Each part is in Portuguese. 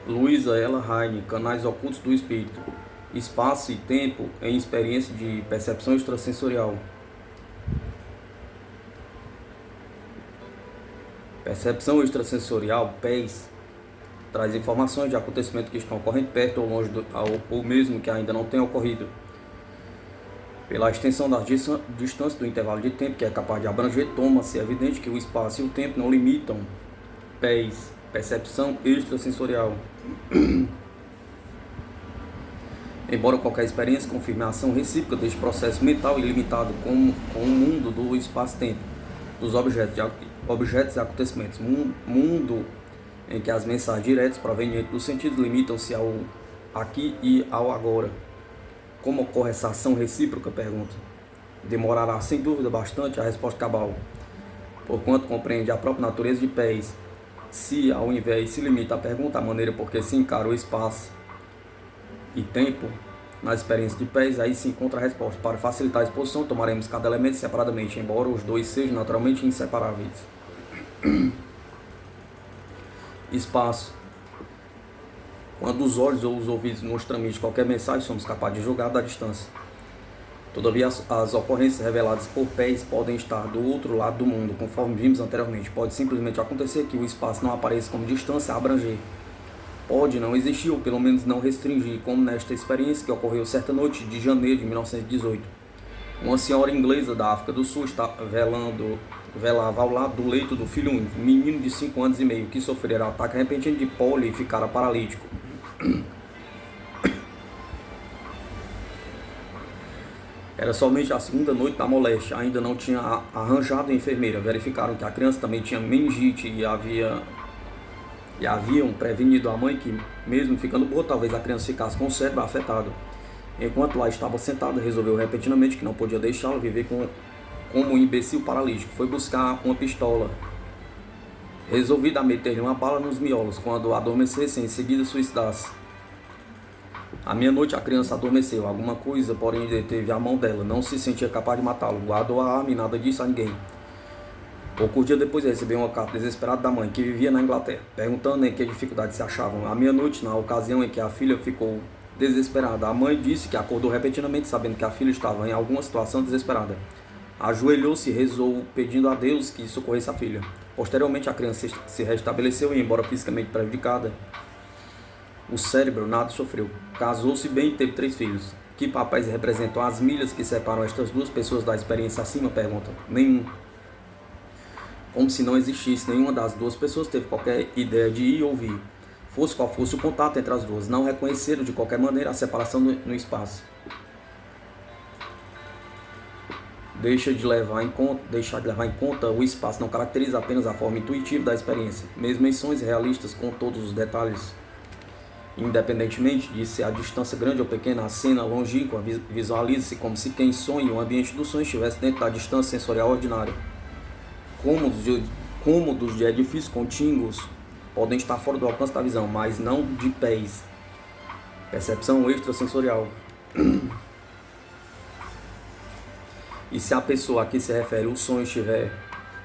Luísa Ella Heine, Canais Ocultos do Espírito. Espaço e tempo em experiência de percepção extrasensorial. Percepção extrasensorial, PES, traz informações de acontecimentos que estão ocorrendo perto ou longe, ou mesmo que ainda não tenham ocorrido. Pela extensão das distâncias do intervalo de tempo que é capaz de abranger, toma-se evidente que o espaço e o tempo não limitam. PES, percepção extrasensorial. Embora qualquer experiência confirme a ação recíproca deste processo mental ilimitado com o mundo do espaço-tempo, dos objetos e acontecimentos, mundo em que as mensagens diretas provenientes dos sentidos limitam-se ao aqui e ao agora. Como ocorre essa ação recíproca? Pergunta. Demorará sem dúvida bastante a resposta cabal, porquanto compreende a própria natureza de PES. Se, ao invés, se limita a pergunta à maneira por que se encara o espaço e tempo, na experiência de PES, aí se encontra a resposta. Para facilitar a exposição, tomaremos cada elemento separadamente, embora os dois sejam naturalmente inseparáveis. Espaço. Quando os olhos ou os ouvidos nos transmitem qualquer mensagem, somos capazes de julgar da distância. Todavia, as ocorrências reveladas por PES podem estar do outro lado do mundo, conforme vimos anteriormente. Pode simplesmente acontecer que o espaço não apareça como distância a abranger. Pode não existir, ou pelo menos não restringir, como nesta experiência que ocorreu certa noite de janeiro de 1918. Uma senhora inglesa da África do Sul velava ao lado do leito do filho único, um menino de 5 anos e meio, que sofrera ataque repentino de pólio e ficara paralítico. Era somente a segunda noite da moléstia, ainda não tinha arranjado a enfermeira. Verificaram que a criança também tinha meningite e haviam prevenido a mãe que, mesmo ficando boa, talvez a criança ficasse com o cérebro afetado. Enquanto lá estava sentada, resolveu repentinamente que não podia deixá-la viver como um imbecil paralítico. Foi buscar uma pistola, resolvida a meter-lhe uma bala nos miolos, quando adormecesse e em seguida suicidasse. À meia-noite a criança adormeceu. Alguma coisa, porém, deteve a mão dela. Não se sentia capaz de matá-lo. Guardou a arma e nada disse a ninguém. Poucos dias depois recebeu uma carta desesperada da mãe, que vivia na Inglaterra, perguntando em que dificuldade se achavam. À meia-noite, na ocasião em que a filha ficou desesperada, a mãe disse que acordou repentinamente, sabendo que a filha estava em alguma situação desesperada. Ajoelhou-se e rezou, pedindo a Deus que socorresse a filha. Posteriormente, a criança se restabeleceu e, embora fisicamente prejudicada, o cérebro nada sofreu. Casou-se bem e teve 3 filhos. Que papéis representam as milhas que separam estas duas pessoas da experiência acima? Pergunta. Nenhum. Como se não existisse nenhuma das duas pessoas teve qualquer ideia de ir ou vir. Fosse qual fosse o contato entre as duas, não reconheceram de qualquer maneira a separação no espaço. Deixar de levar em conta o espaço não caracteriza apenas a forma intuitiva da experiência, mesmo em sonhos realistas com todos os detalhes. Independentemente de se a distância grande ou pequena, a cena longínqua visualiza-se como se quem sonha o ambiente do sonho estivesse dentro da distância sensorial ordinária. Cômodos de edifícios contíguos podem estar fora do alcance da visão, mas não de pés. Percepção extrasensorial. E se a pessoa a que se refere o sonho estiver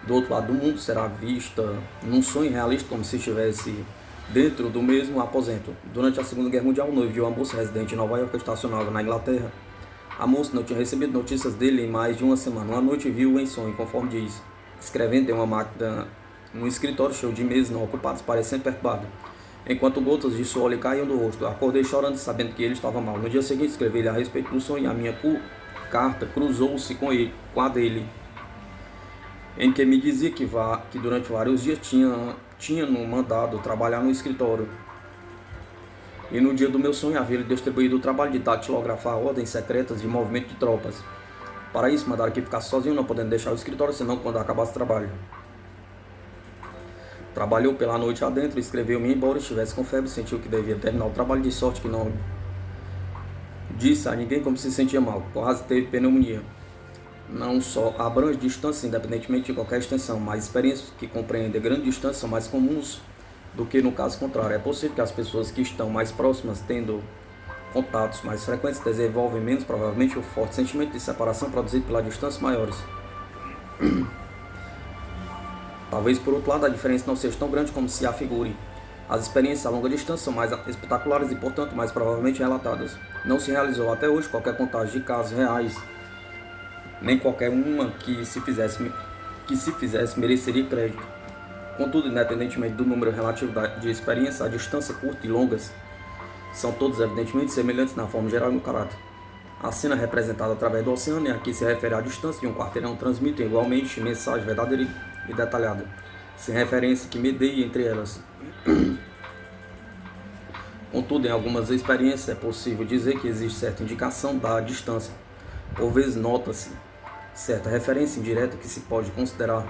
do outro lado do mundo, será vista num sonho realista como se estivesse dentro do mesmo aposento. Durante a Segunda Guerra Mundial, o noivo de uma moça residente em Nova York, estacionada na Inglaterra. A moça não tinha recebido notícias dele em mais de uma semana. Uma noite viu-o em sonho, conforme diz, escrevendo em uma máquina num escritório cheio de mesas não ocupadas, parecendo perturbado, enquanto gotas de suor lhe caíam do rosto. Acordei chorando, sabendo que ele estava mal. No dia seguinte, escrevi-lhe a respeito do sonho e a minha carta cruzou-se com a dele, em que me dizia que durante vários dias tinha no mandado trabalhar no escritório. E no dia do meu sonho havia-lhe distribuído o trabalho de datilografar ordens secretas de movimento de tropas. Para isso, mandaram que ficasse sozinho, não podendo deixar o escritório, senão quando acabasse o trabalho. Trabalhou pela noite adentro, escreveu-me, embora estivesse com febre, sentiu que devia terminar o trabalho, de sorte que não disse a ninguém como se sentia mal. Quase teve pneumonia. Não só abrange distâncias, independentemente de qualquer extensão, mas experiências que compreendem grande distância são mais comuns do que no caso contrário. É possível que as pessoas que estão mais próximas, tendo contatos mais frequentes, desenvolvem menos provavelmente o forte sentimento de separação produzido pelas distâncias maiores. Talvez, por outro lado, a diferença não seja tão grande como se afigure. As experiências a longa distância são mais espetaculares e, portanto, mais provavelmente relatadas. Não se realizou até hoje qualquer contagem de casos reais, nem qualquer uma que se fizesse mereceria crédito. Contudo, independentemente do número relativo de experiências, a distância curta e longas são todos evidentemente semelhantes na forma geral e no caráter. A cena representada através do oceano, e aqui se refere à distância de um quarteirão, transmite igualmente mensagem verdadeira e detalhada, sem referência que medeie entre elas. Contudo, em algumas experiências é possível dizer que existe certa indicação da distância. Por vezes nota-se certa referência indireta que se pode considerar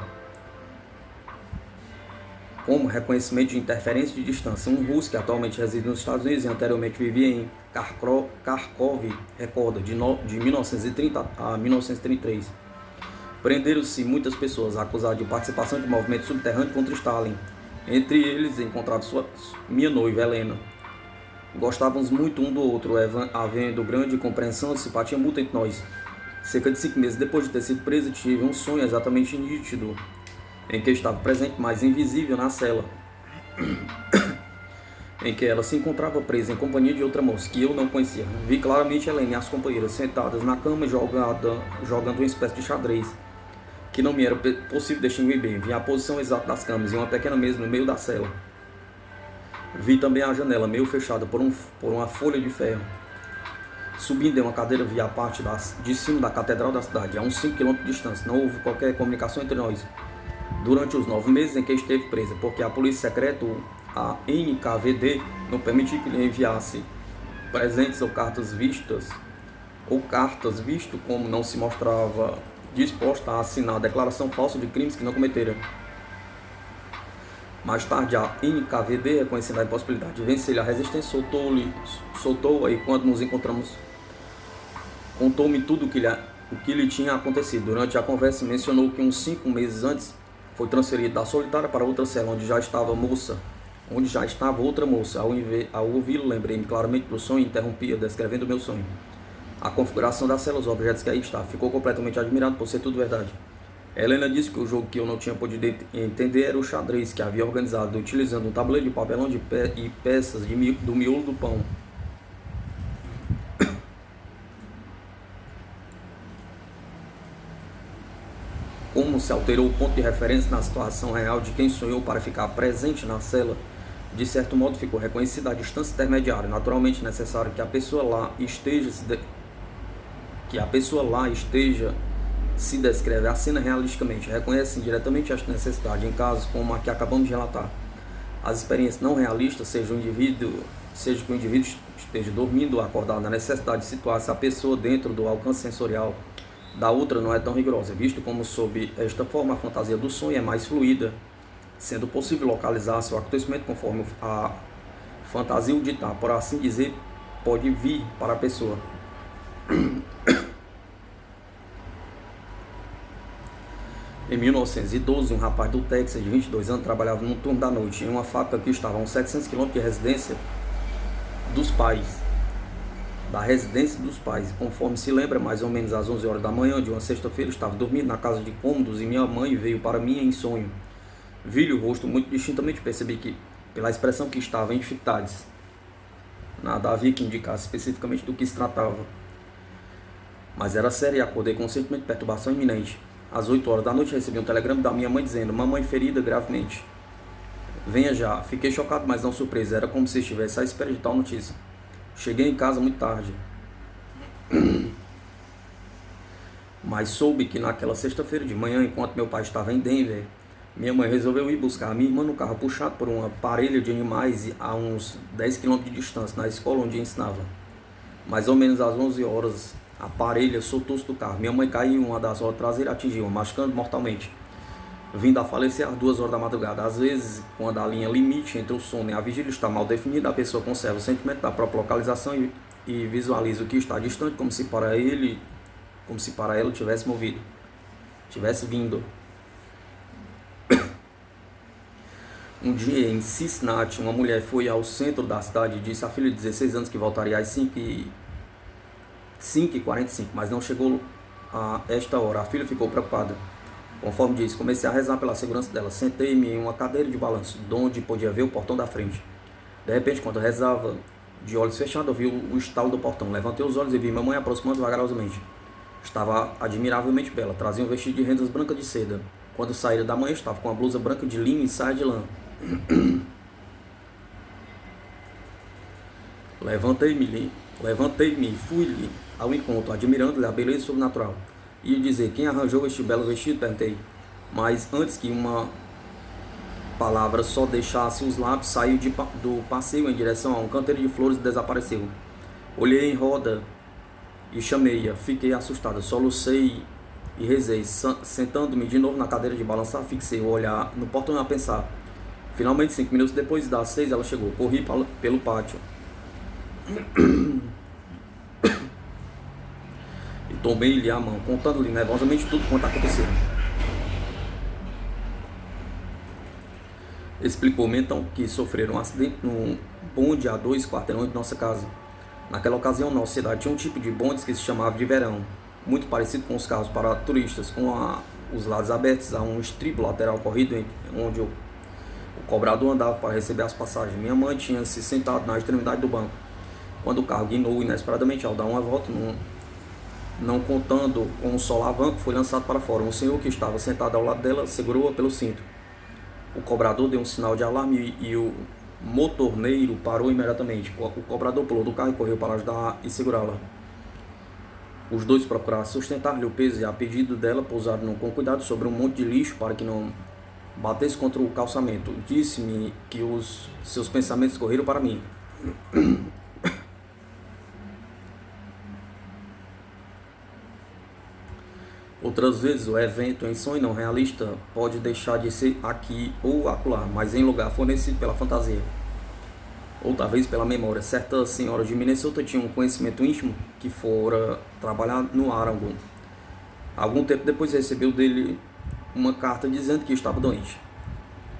como reconhecimento de interferência de distância. Um russo que atualmente reside nos Estados Unidos e anteriormente vivia em Kharkov recorda, de 1930 a 1933. Prenderam-se muitas pessoas acusadas de participação de movimento subterrâneo contra Stalin. Entre eles, encontraram minha noiva, Helena. Gostávamos muito um do outro, havendo grande compreensão e simpatia mútua entre nós. Cerca de 5 meses depois de ter sido preso, tive um sonho exatamente nítido, em que estava presente, mas invisível, na cela, em que ela se encontrava presa em companhia de outra moça, que eu não conhecia. Vi claramente Helena e as companheiras sentadas na cama jogando uma espécie de xadrez, que não me era possível distinguir bem. Vi a posição exata das camas e uma pequena mesa no meio da cela. Vi também a janela meio fechada por uma folha de ferro. Subindo em uma cadeira, vi a parte de cima da catedral da cidade, a uns 5 km de distância. Não houve qualquer comunicação entre nós durante os 9 meses em que esteve presa, porque a polícia secreta, a NKVD, não permitiu que lhe enviasse presentes ou cartas, visto como não se mostrava disposta a assinar a declaração falsa de crimes que não cometera. Mais tarde, a NKVD, reconhecendo a impossibilidade de vencer a resistência, soltou-a e, quando nos encontramos, contou-me tudo o que lhe tinha acontecido. Durante a conversa, mencionou que uns 5 meses antes foi transferido da solitária para outra cela, onde já estava outra moça. Ao ouvi-lo, lembrei-me claramente do sonho e interrompia, descrevendo o meu sonho. A configuração da cela, os objetos que aí estavam. Ficou completamente admirado por ser tudo verdade. Helena disse que o jogo que eu não tinha podido entender era o xadrez que havia organizado, utilizando um tabuleiro de papelão e peças do miolo do pão. Como se alterou o ponto de referência na situação real de quem sonhou para ficar presente na cela, de certo modo ficou reconhecida a distância intermediária. Naturalmente necessário que a pessoa lá esteja se descreve a cena realisticamente, reconhece diretamente esta necessidade em casos como a que acabamos de relatar. As experiências não realistas, seja que o indivíduo esteja dormindo ou acordado, a necessidade de situar-se a pessoa dentro do alcance sensorial da outra não é tão rigorosa, visto como sob esta forma a fantasia do sonho é mais fluida, sendo possível localizar seu acontecimento conforme a fantasia o ditar, por assim dizer, pode vir para a pessoa. Em 1912, um rapaz do Texas de 22 anos trabalhava num turno da noite em uma fábrica que estava a uns 700 km de residência dos pais. Conforme se lembra, mais ou menos às 11 horas da manhã de uma sexta-feira, estava dormindo na casa de cômodos e minha mãe veio para mim em sonho. Vi-lhe o rosto muito distintamente, percebi que, pela expressão, que estava em dificuldades. Nada havia que indicasse especificamente do que se tratava, mas era sério e acordei com um sentimento de perturbação iminente. Às 8 horas da noite recebi um telegrama da minha mãe dizendo: mamãe ferida gravemente. Venha já. Fiquei chocado, mas não surpreso. Era como se estivesse à espera de tal notícia. Cheguei em casa muito tarde, mas soube que naquela sexta-feira de manhã, enquanto meu pai estava em Denver, minha mãe resolveu ir buscar a minha irmã no carro puxado por uma parelha de animais a uns 10 km de distância, na escola onde ensinava. Mais ou menos às 11 horas, a parelha soltou-se do carro. Minha mãe caiu e uma das rodas traseiras atingiu-a, machucando mortalmente, vindo a falecer às 2 horas da madrugada. Às vezes, quando a linha limite entre o sono e a vigília está mal definida, a pessoa conserva o sentimento da própria localização e visualiza o que está distante, como se para ela tivesse vindo. Um dia em Cincinnati, uma mulher foi ao centro da cidade e disse à filha de 16 anos que voltaria às 5h45, mas não chegou a esta hora. A filha ficou preocupada. Conforme diz, comecei a rezar pela segurança dela. Sentei-me em uma cadeira de balanço, de onde podia ver o portão da frente. De repente, quando eu rezava, de olhos fechados, eu vi o estalo do portão. Levantei os olhos e vi minha mãe aproximando vagarosamente. Estava admiravelmente bela. Trazia um vestido de rendas brancas de seda. Quando saíra da manhã, estava com uma blusa branca de linho e saia de lã. Levantei-me e fui-lhe ao encontro, admirando-lhe a beleza sobrenatural. E dizer, quem arranjou este belo vestido? Perguntei. Mas antes que uma palavra só deixasse os lábios, saiu do passeio em direção a um canteiro de flores e desapareceu. Olhei em roda e chamei-a. Fiquei assustada, solucei e rezei. Sentando-me de novo na cadeira de balançar, fixei o olhar no portão a pensar. Finalmente, 5 minutos depois das 6, ela chegou. Corri pelo pátio e tomei-lhe a mão, contando-lhe nervosamente tudo quanto aconteceu. Explicou-me então que sofreram um acidente num bonde a 2 quarteirões de nossa casa. Naquela ocasião, nossa cidade tinha um tipo de bondes que se chamava de verão, muito parecido com os carros para turistas, com os lados abertos a um estribo lateral corrido onde o cobrador andava para receber as passagens. Minha mãe tinha se sentado na extremidade do banco, quando o carro guinou inesperadamente ao dar uma volta, não contando com um solavanco, foi lançado para fora. Um senhor que estava sentado ao lado dela segurou-a pelo cinto. O cobrador deu um sinal de alarme e o motorneiro parou imediatamente. O cobrador pulou do carro e correu para ajudar e segurá-la. Os dois procuraram sustentar-lhe o peso e, a pedido dela, pousaram com cuidado sobre um monte de lixo para que não batesse contra o calçamento. Disse-me que os seus pensamentos correram para mim. Outras vezes, o evento em sonho não realista pode deixar de ser aqui ou acolá, mas em lugar fornecido pela fantasia, ou talvez pela memória. Certa senhora de Minnesota tinha um conhecimento íntimo que fora trabalhar no Aragon. Algum tempo depois recebeu dele uma carta dizendo que estava doente.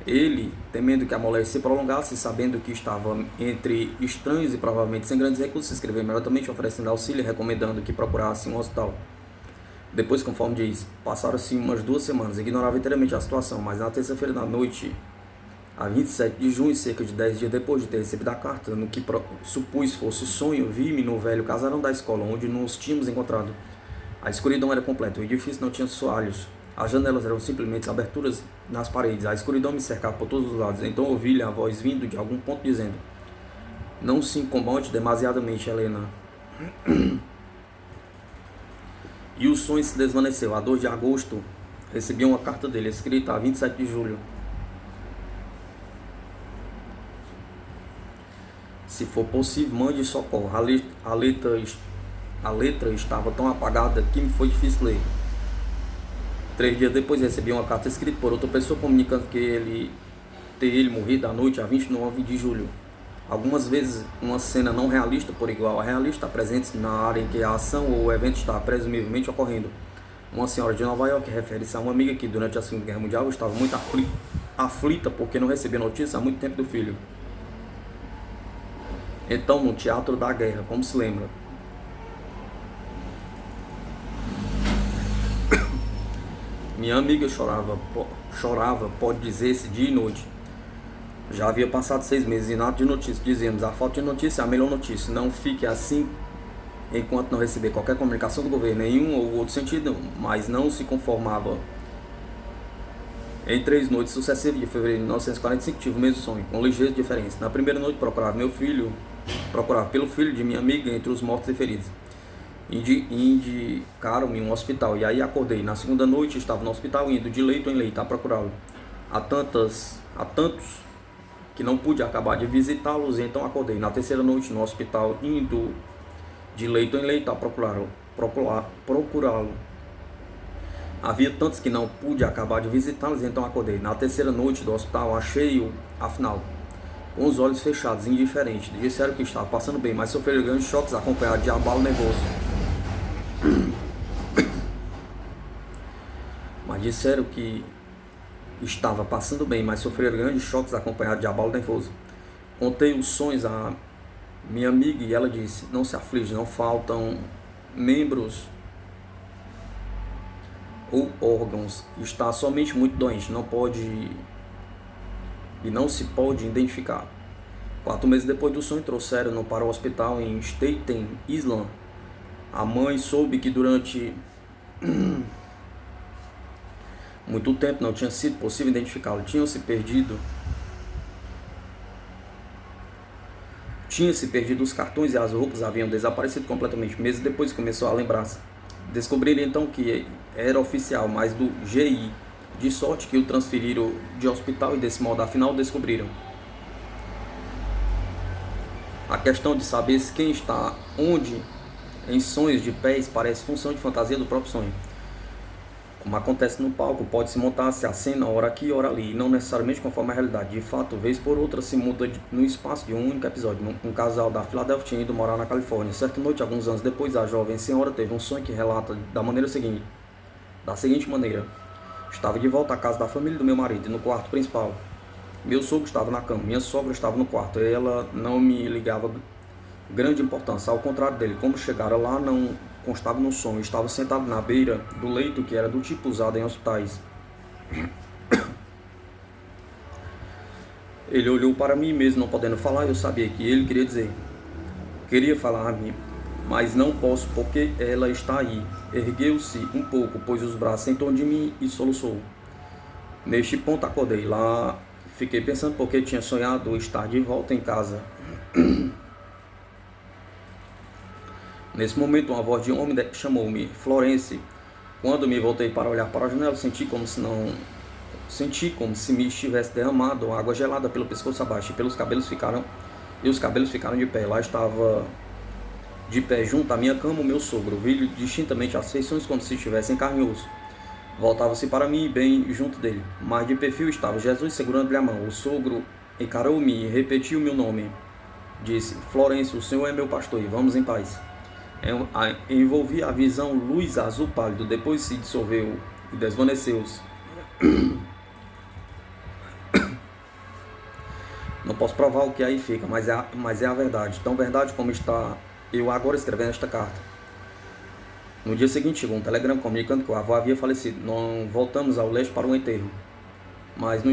Ele, temendo que a moléstia se prolongasse, sabendo que estava entre estranhos e provavelmente sem grandes recursos, escreveu imediatamente oferecendo auxílio e recomendando que procurasse um hospital. Depois, conforme diz, passaram-se umas 2 semanas. Ignorava inteiramente a situação, mas na terça-feira da noite, a 27 de junho, cerca de 10 dias depois de ter recebido a carta, no que supus fosse sonho, vi-me no velho casarão da escola, onde nos tínhamos encontrado. A escuridão era completa, o edifício não tinha soalhos, as janelas eram simplesmente aberturas nas paredes, a escuridão me cercava por todos os lados. Então ouvi-lhe a voz vindo de algum ponto dizendo: não se incomode demasiadamente, Helena. E o sonho se desvaneceu. A 2 de agosto, recebi uma carta dele, escrita a 27 de julho. Se for possível, mande socorro. A letra estava tão apagada que me foi difícil ler. 3 dias depois, recebi uma carta escrita por outra pessoa comunicando que ele morrido à noite, a 29 de julho. Algumas vezes, uma cena não realista por igual a realista presente na área em que a ação ou o evento está presumivelmente ocorrendo. Uma senhora de Nova York refere-se a uma amiga que durante a Segunda Guerra Mundial estava muito aflita porque não recebia notícia há muito tempo do filho. Então, no teatro da guerra, como se lembra, minha amiga chorava, pode dizer-se, dia e noite. Já havia passado 6 meses e nada de notícia. Dizíamos, a falta de notícia é a melhor notícia. Não fique assim enquanto não receber qualquer comunicação do governo, em um ou outro sentido, mas não se conformava. Em 3 noites sucessivas de fevereiro de 1945, tive o mesmo sonho, com ligeira diferença. Na primeira noite, procurava pelo filho de minha amiga entre os mortos e feridos. Indicaram-me um hospital, e aí acordei. Na segunda noite, estava no hospital, indo de leito em leito a procurá-lo. Há tantos que não pude acabar de visitá-los, e então acordei. Na terceira noite, no hospital, indo de leito em leito a procurá-lo. Havia tantos que não pude acabar de visitá-los, e então acordei. Na terceira noite do hospital, achei-o, afinal, com os olhos fechados, indiferente. Disseram que estava passando bem, mas sofreu grandes choques acompanhados de abalo nervoso. Mas disseram que estava passando bem, mas sofreu grandes choques acompanhados de abalo nervoso. Contei os sonhos a minha amiga e ela disse: não se aflige, não faltam membros ou órgãos. Está somente muito doente, não se pode identificar. 4 meses depois do sonho, trouxeram-no para o hospital em Staten Island. A mãe soube que durante muito tempo não tinha sido possível identificá-lo. Tinha-se perdido os cartões e as roupas haviam desaparecido completamente. Meses depois começou a lembrar-se. Descobriram então que era oficial, mas do GI. De sorte que o transferiram de hospital e desse modo, afinal, descobriram. A questão de saber se quem está onde em sonhos de pés parece função de fantasia do próprio sonho. Como acontece no palco, pode-se montar-se a cena hora aqui, hora ali, e não necessariamente conforme a realidade. De fato, vez por outra, se muda no espaço de um único episódio. Um casal da Filadélfia tinha ido morar na Califórnia. Certa noite, alguns anos depois, a jovem senhora teve um sonho que relata da seguinte maneira. Estava de volta à casa da família do meu marido, no quarto principal. Meu sogro estava na cama, minha sogra estava no quarto. Ela não me ligava grande importância, ao contrário dele. Como chegara lá, não constava no sonho. Estava sentado na beira do leito, que era do tipo usado em hospitais. Ele olhou para mim, mesmo não podendo falar. Eu sabia que ele queria dizer. Queria falar a mim, mas não posso porque ela está aí. Ergueu-se um pouco, pôs os braços em torno de mim e soluçou. Neste ponto acordei. Lá fiquei pensando porque tinha sonhado estar de volta em casa. Nesse momento, uma voz de homem chamou-me, Florence. Quando me voltei para olhar para a janela, senti como se me estivesse derramado água gelada pelo pescoço abaixo e os cabelos ficaram de pé. Lá estava de pé junto à minha cama o meu sogro. Vi distintamente as feições como se estivesse em carne e osso. Voltava-se para mim bem junto dele. Mas de perfil estava Jesus segurando-lhe a mão. O sogro encarou-me e repetiu meu nome. Disse, Florence, o Senhor é meu pastor e vamos em paz. Envolvi a visão luz azul pálido, depois se dissolveu e desvaneceu-se. Não posso provar o que aí fica, mas é a verdade, tão verdade como está eu agora escrevendo esta carta. No dia seguinte chegou um telegrama comunicando que o avô havia falecido. Não voltamos ao leste para o enterro. Mas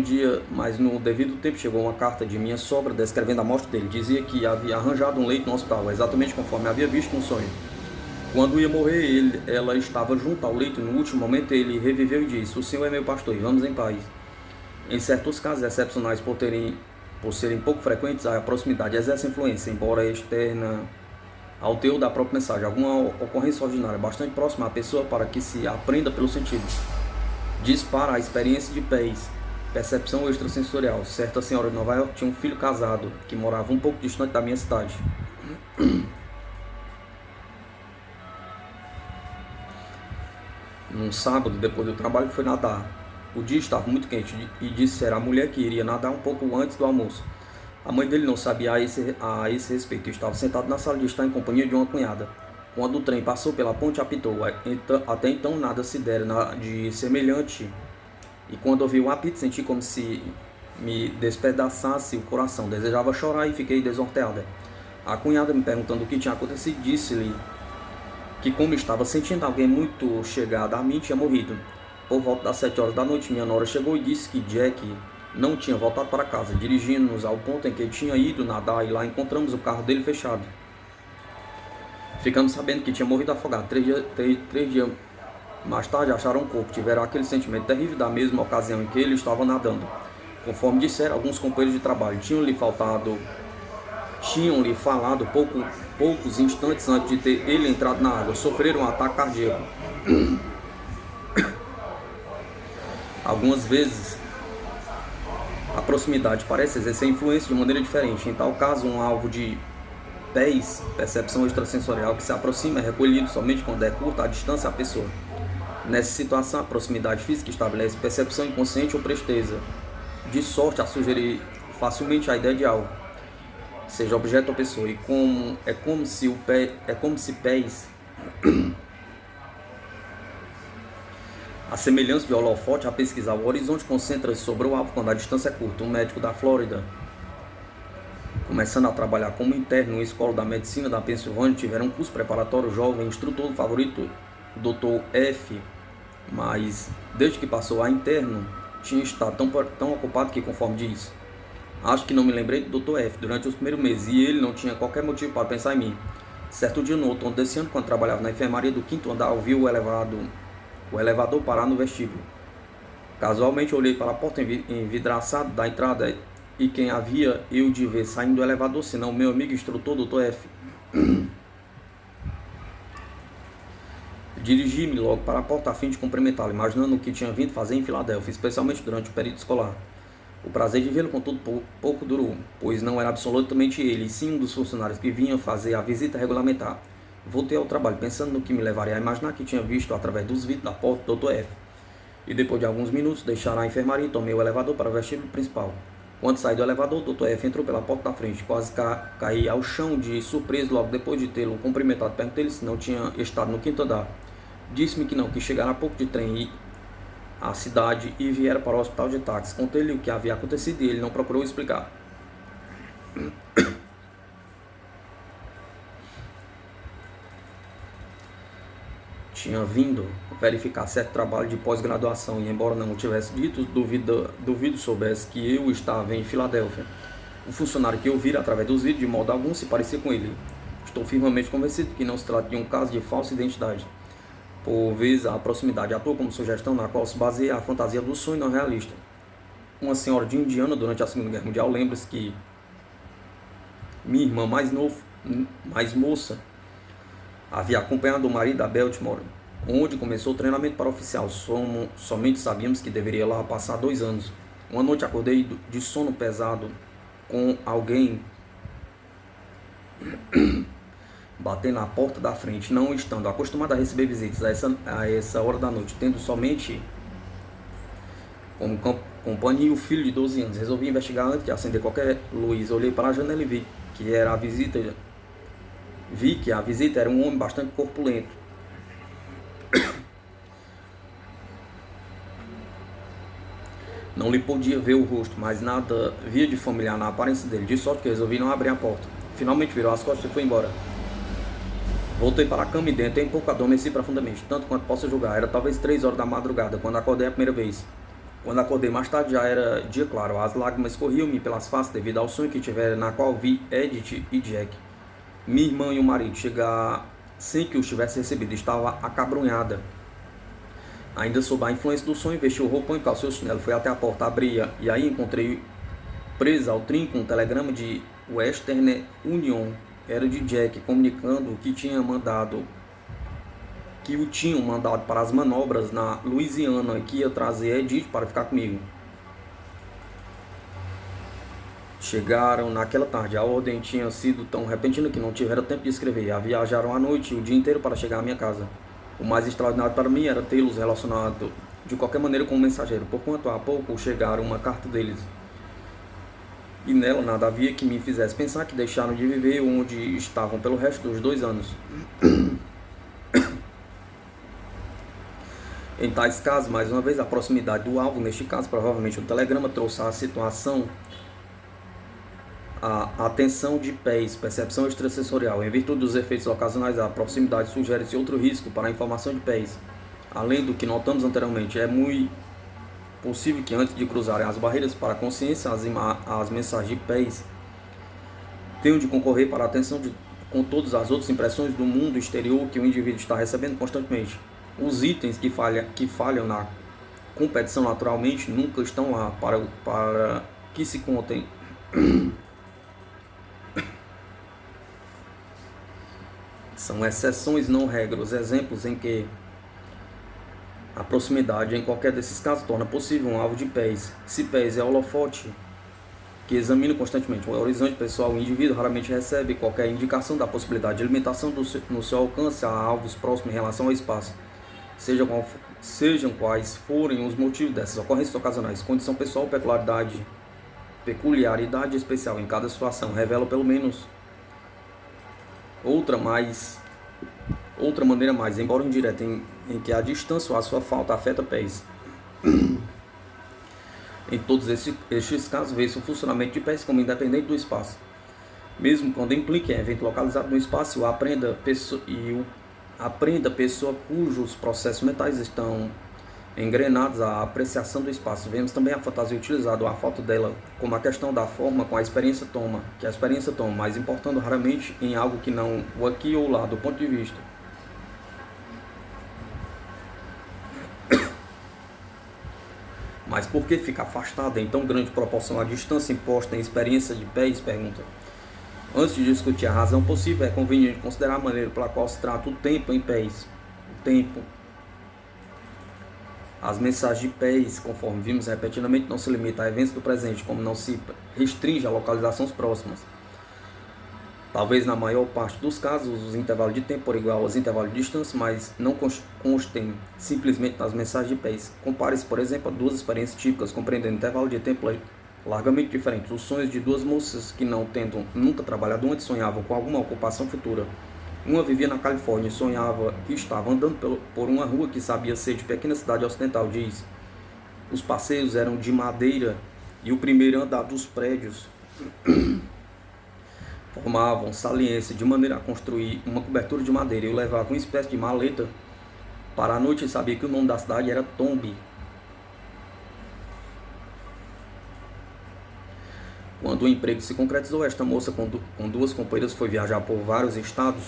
no devido tempo chegou uma carta de minha sogra descrevendo a morte dele. Dizia que havia arranjado um leito no hospital, exatamente conforme havia visto no sonho. Quando ia morrer, ela estava junto ao leito. No último momento ele reviveu e disse, o Senhor é meu pastor e vamos em paz. Em certos casos excepcionais por serem pouco frequentes, a proximidade exerce influência, embora externa ao teor da própria mensagem. Alguma ocorrência ordinária bastante próxima à pessoa para que se aprenda pelos sentidos. Dispara a experiência de pés. Percepção extrasensorial. Certa senhora de Nova York tinha um filho casado que morava um pouco distante da minha cidade. Num sábado, depois do trabalho, foi nadar. O dia estava muito quente e disse à mulher que iria nadar um pouco antes do almoço. A mãe dele não sabia a esse respeito. Estava sentado na sala de estar em companhia de uma cunhada. Quando o trem passou pela ponte, apitou. Até então nada se dera de semelhante. E quando ouvi o apito, senti como se me despedaçasse o coração. Desejava chorar e fiquei desnorteada. A cunhada, me perguntando o que tinha acontecido, disse-lhe que, como estava sentindo alguém muito chegado a mim, tinha morrido. Por volta das 7 horas da noite, minha nora chegou e disse que Jack não tinha voltado para casa, dirigindo-nos ao ponto em que ele tinha ido nadar, e lá encontramos o carro dele fechado. Ficamos sabendo que tinha morrido afogado. 3 dias mais tarde acharam um corpo. Tiveram aquele sentimento terrível da mesma ocasião em que ele estava nadando. Conforme disseram alguns companheiros de trabalho, tinham-lhe falado poucos instantes antes de ter ele entrado na água. Sofreram um ataque cardíaco. Algumas vezes a proximidade parece exercer influência de maneira diferente. Em tal caso, um alvo de pés, percepção extrasensorial, que se aproxima é recolhido somente quando é curta a distância à pessoa. Nessa situação, a proximidade física estabelece percepção inconsciente ou presteza, de sorte a sugerir facilmente a ideia de algo, seja objeto ou pessoa. E é como se pés, a semelhança de holofote a pesquisar o horizonte, concentra-se sobre o alvo quando a distância é curta. Um médico da Flórida, começando a trabalhar como interno em escola da medicina da Pensilvânia, tiveram um curso preparatório. O jovem instrutor favorito, Dr. F., mas desde que passou a interno, tinha estado tão ocupado que, conforme diz, acho que não me lembrei do Dr. F. durante os primeiros meses e ele não tinha qualquer motivo para pensar em mim. Certo dia, no outono desse ano, quando trabalhava na enfermaria do 5º andar, ouvi o elevador parar no vestíbulo. Casualmente, olhei para a porta envidraçada da entrada e quem havia eu de ver saindo do elevador, senão meu amigo instrutor Dr. F. Dirigi-me logo para a porta a fim de cumprimentá-lo, imaginando o que tinha vindo fazer em Filadélfia, especialmente durante o período escolar. O prazer de vê-lo, contudo, pouco durou, pois não era absolutamente ele, e sim um dos funcionários que vinha fazer a visita regulamentar. Voltei ao trabalho, pensando no que me levaria a imaginar que tinha visto através dos vidros da porta do Dr. F. E depois de alguns minutos, deixaram a enfermaria e tomei o elevador para o vestíbulo principal. Quando saí do elevador, o Dr. F entrou pela porta da frente, quase caí ao chão de surpresa logo depois de tê-lo cumprimentado. Perguntei-lhe se não tinha estado no 5º andar. Disse-me que não, que chegara há pouco de trem à cidade e viera para o hospital de táxi. Contei-lhe o que havia acontecido e ele não procurou explicar. Tinha vindo verificar certo trabalho de pós-graduação e, embora não o tivesse dito, duvido soubesse que eu estava em Filadélfia. O funcionário que eu vira através dos vídeos de modo algum se parecia com ele. Estou firmemente convencido que não se trata de um caso de falsa identidade. Por vezes, a proximidade atua como sugestão na qual se baseia a fantasia do sonho não realista. Uma senhora de Indiana, durante a Segunda Guerra Mundial, lembra-se que minha irmã mais moça, havia acompanhado o marido a Baltimore, onde começou o treinamento para oficial. Somente sabíamos que deveria lá passar 2 anos. Uma noite acordei de sono pesado com alguém bater na porta da frente, não estando acostumado a receber visitas a essa hora da noite, tendo somente como companhia o filho de 12 anos. Resolvi investigar antes de acender qualquer luz. Olhei para a janela e vi que a visita era um homem bastante corpulento. Não lhe podia ver o rosto, mas nada via de familiar na aparência dele, de sorte que resolvi não abrir a porta. Finalmente virou as costas e foi embora. Voltei para a cama e dentro em pouco adormeci profundamente, tanto quanto posso julgar. Era talvez 3 horas da madrugada, quando acordei a primeira vez. Quando acordei mais tarde já era dia claro. As lágrimas corriam-me pelas faces devido ao sonho que tivera, na qual vi Edith e Jack, minha irmã e o marido, chegar sem que os tivesse recebido. Estava acabrunhada. Ainda sob a influência do sonho, vestiu o roupão e calçou o chinelo. Fui até a porta, abria e aí encontrei presa ao trinco um telegrama de Western Union. Era de Jack, comunicando que o tinham mandado para as manobras na Louisiana e que ia trazer Edith para ficar comigo. Chegaram naquela tarde. A ordem tinha sido tão repentina que não tiveram tempo de escrever. Viajaram à noite e o dia inteiro para chegar à minha casa. O mais extraordinário para mim era tê-los relacionado de qualquer maneira com o mensageiro, porquanto há pouco chegaram uma carta deles. E nela nada havia que me fizesse pensar que deixaram de viver onde estavam pelo resto dos 2 anos. Em tais casos, mais uma vez, a proximidade do alvo, neste caso, provavelmente o telegrama, trouxe a situação a atenção de pés, percepção extrasensorial. Em virtude dos efeitos ocasionais, a proximidade sugere-se outro risco para a informação de pés. Além do que notamos anteriormente, é muito possível que antes de cruzarem as barreiras para a consciência, as mensagens de pés tenham de concorrer para a atenção com todas as outras impressões do mundo exterior que o indivíduo está recebendo constantemente. Os itens que falham na competição naturalmente nunca estão lá para que se contem. São exceções, não regras, exemplos em que a proximidade em qualquer desses casos torna possível um alvo de pés. Se pés é holofote que examina constantemente o horizonte pessoal, o indivíduo raramente recebe qualquer indicação da possibilidade de limitação no seu alcance a alvos próximos em relação ao espaço. Sejam quais forem os motivos dessas ocorrências ocasionais, condição pessoal, peculiaridade especial em cada situação, revela pelo menos outra maneira mais, embora indireta, em que a distância ou a sua falta afeta pés. Em todos estes casos, vê-se o funcionamento de pés como independente do espaço. Mesmo quando implique em evento localizado no espaço, aprenda pessoa cujos processos mentais estão engrenados à apreciação do espaço. Vemos também a fantasia utilizada, ou a falta dela, como a questão da forma que a experiência toma, mas importando raramente em algo que não o aqui ou lá, do ponto de vista. Mas por que fica afastada em tão grande proporção à distância imposta em experiência de pés? Pergunta. Antes de discutir a razão possível, é conveniente considerar a maneira pela qual se trata o tempo em pés. O tempo. As mensagens de pés, conforme vimos repetidamente, não se limita a eventos do presente, como não se restringe a localizações próximas. Talvez na maior parte dos casos, os intervalos de tempo por igual aos intervalos de distância, mas não constem simplesmente nas mensagens de pés. Compare-se, por exemplo, a duas experiências típicas compreendendo intervalo de tempo largamente diferentes. Os sonhos de duas moças que, não tendo nunca trabalhado antes, sonhavam com alguma ocupação futura. Uma vivia na Califórnia e sonhava que estava andando por uma rua que sabia ser de pequena cidade ocidental. Diz, os passeios eram de madeira e o primeiro andar dos prédios formavam saliência de maneira a construir uma cobertura de madeira. Eu levava uma espécie de maleta para a noite e sabia que o nome da cidade era Tombe. Quando o emprego se concretizou, esta moça com duas companheiras foi viajar por vários estados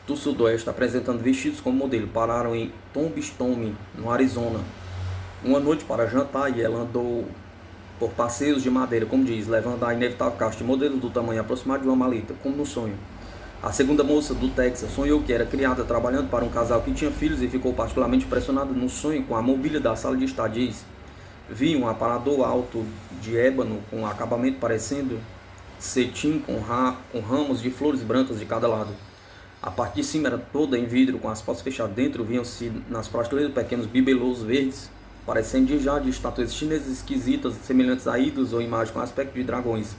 do sudoeste, apresentando vestidos como modelo. Pararam em Tombstone, no Arizona, uma noite para jantar, e ela andou por passeios de madeira, como diz, levando a inevitável caixa de modelos do tamanho aproximado de uma maleta, como no sonho. A segunda moça, do Texas, sonhou que era criada trabalhando para um casal que tinha filhos e ficou particularmente impressionada no sonho com a mobília da sala de estar. Diz, vi um aparador alto de ébano com acabamento parecendo cetim com ramos de flores brancas de cada lado. A parte de cima era toda em vidro, com as portas fechadas. Dentro viam-se nas prateleiras pequenos bibelôs verdes, parecendo de jade, estatuas chinesas esquisitas, semelhantes a ídolos ou imagens com aspecto de dragões.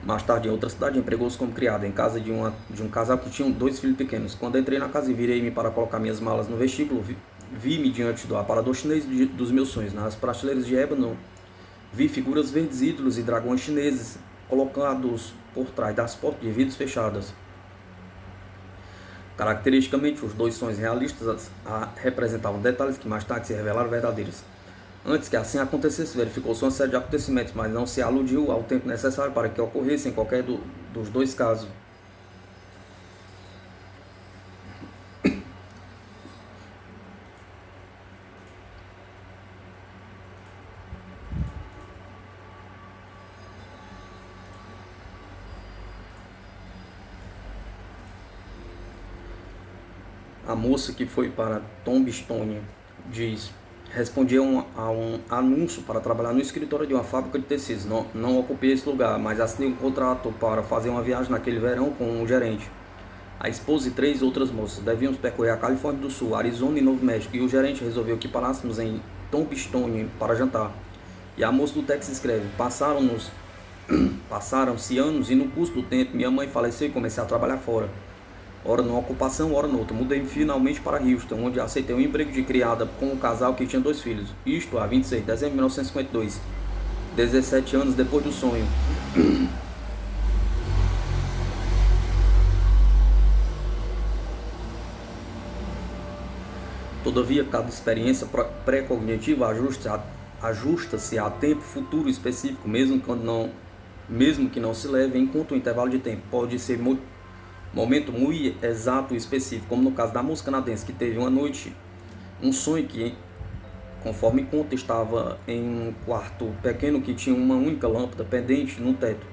Mais tarde, em outra cidade, empregou-se como criada, em casa de um casal que tinha 2 filhos pequenos. Quando entrei na casa e virei-me para colocar minhas malas no vestíbulo, vi-me diante do aparador chinês dos meus sonhos. Nas prateleiras de ébano, vi figuras verdes, ídolos e dragões chineses, colocados por trás das portas de vidros fechadas. Caracteristicamente, os 2 sonhos realistas representavam detalhes que mais tarde se revelaram verdadeiros. Antes que assim acontecesse, verificou-se uma série de acontecimentos, mas não se aludiu ao tempo necessário para que ocorresse em qualquer dos 2 casos. A moça que foi para Tombstone, diz, respondia a um anúncio para trabalhar no escritório de uma fábrica de tecidos. Não ocupei esse lugar, mas assinei um contrato para fazer uma viagem naquele verão com um gerente. A esposa e 3 outras moças devíamos percorrer a Califórnia do Sul, Arizona e Novo México, e o gerente resolveu que parássemos em Tombstone para jantar. E a moça do Texas escreve, passaram-se anos e no curso do tempo minha mãe faleceu e comecei a trabalhar fora. Ora numa ocupação, ora noutra. Mudei finalmente para Houston, onde aceitei um emprego de criada com um casal que tinha 2 filhos. Isto a 26 de dezembro de 1952, 17 anos depois do sonho. Todavia, cada experiência pré-cognitiva ajusta-se a tempo futuro específico, mesmo que não se leve em conta o intervalo de tempo. Pode ser momento muito exato e específico, como no caso da moça canadense, que teve uma noite um sonho que, conforme conta, estava em um quarto pequeno que tinha uma única lâmpada pendente no teto.